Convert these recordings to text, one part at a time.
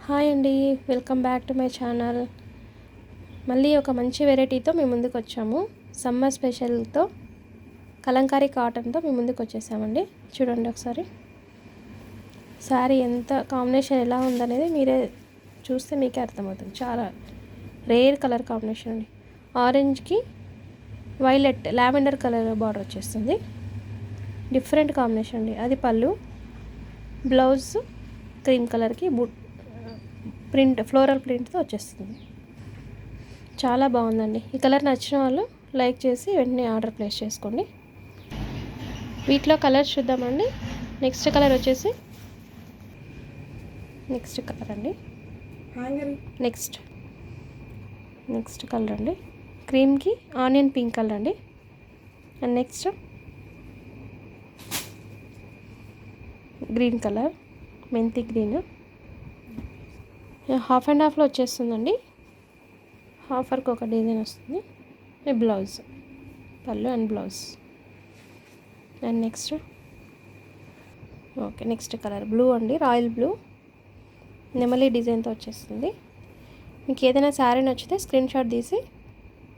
Hi అండి, welcome back to my channel. మళ్ళీ ఒక మంచి వెరైటీతో మేము ముందుకు వచ్చాము. సమ్మర్ స్పెషల్తో కలంకారీ కాటన్తో మేము ముందుకు వచ్చేసామండి. చూడండి ఒకసారి శారీ ఎంత కాంబినేషన్ ఎలా ఉందనేది మీరే చూస్తే మీకే అర్థమవుతుంది. చాలా రేర్ కలర్ కాంబినేషన్ అండి. ఆరెంజ్కి వైలెట్ లావెండర్ కలర్ బార్డర్ వచ్చేస్తుంది. డిఫరెంట్ కాంబినేషన్ అండి. అది పళ్ళు, బ్లౌజ్ క్రీమ్ కలర్కి ప్రింట్ ఫ్లోరల్ ప్రింట్తో వచ్చేస్తుంది. చాలా బాగుందండి. ఈ కలర్ నచ్చిన వాళ్ళు లైక్ చేసి వెంటనే ఆర్డర్ ప్లేస్ చేసుకోండి. వీటిలో కలర్స్ చూద్దామండి. నెక్స్ట్ కలర్ వచ్చేసి నెక్స్ట్ కలర్ అండి. నెక్స్ట్ కలర్ అండి. క్రీమ్కి ఆనియన్ పింక్ కలర్ అండి. అండ్ నెక్స్ట్ గ్రీన్ కలర్, మెంతి గ్రీన్. హాఫ్ అండ్ హాఫ్లో వచ్చేస్తుందండి. హాఫ్ వర్క్ ఒక డిజైన్ వస్తుంది. బ్లౌజ్ పళ్ళు and blouse. And next colour blue అండి, రాయల్ బ్లూ నెమలి డిజైన్తో వచ్చేస్తుంది. మీకు ఏదైనా శారీ నచ్చితే స్క్రీన్ షాట్ తీసి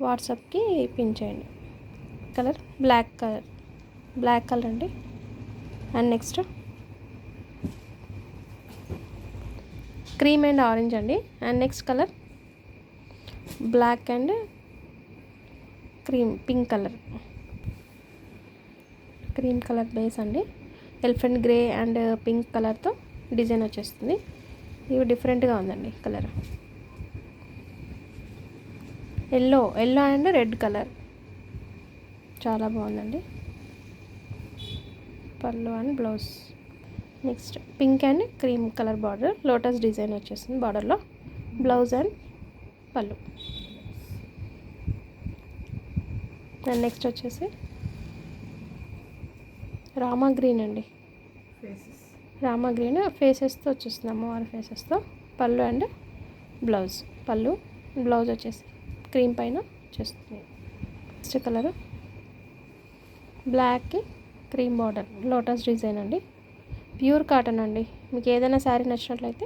వాట్సాప్కి పిన్ చేయండి. కలర్ బ్లాక్ కలర్ అండి. And next cream and orange అండి. And next colour black and pink cream colour base అండి. ఎలిఫెంట్ గ్రే అండ్ పింక్ కలర్తో డిజైన్ వచ్చేస్తుంది. ఇవి డిఫరెంట్గా ఉందండి. Colour yellow and red colour చాలా బాగుందండి. పళ్ళు and blouse. Next pink and cream colour border, lotus design వచ్చేస్తుంది బార్డర్లో. బ్లౌజ్ అండ్ పళ్ళు. అండ్ నెక్స్ట్ వచ్చేసి రామా గ్రీన్ అండి. రామా గ్రీన్ ఫేసెస్తో వచ్చేస్తుంది, అమ్మవారి ఫేసెస్తో. పళ్ళు అండ్ బ్లౌజ్. బ్లౌజ్ వచ్చేసి క్రీమ్ పైన వచ్చేస్తుంది. నెక్స్ట్ కలర్ బ్లాక్కి క్రీమ్ బార్డర్, లోటస్ డిజైన్ అండి. ప్యూర్ కాటన్ అండి. మీకు ఏదైనా శారీ నచ్చినట్లయితే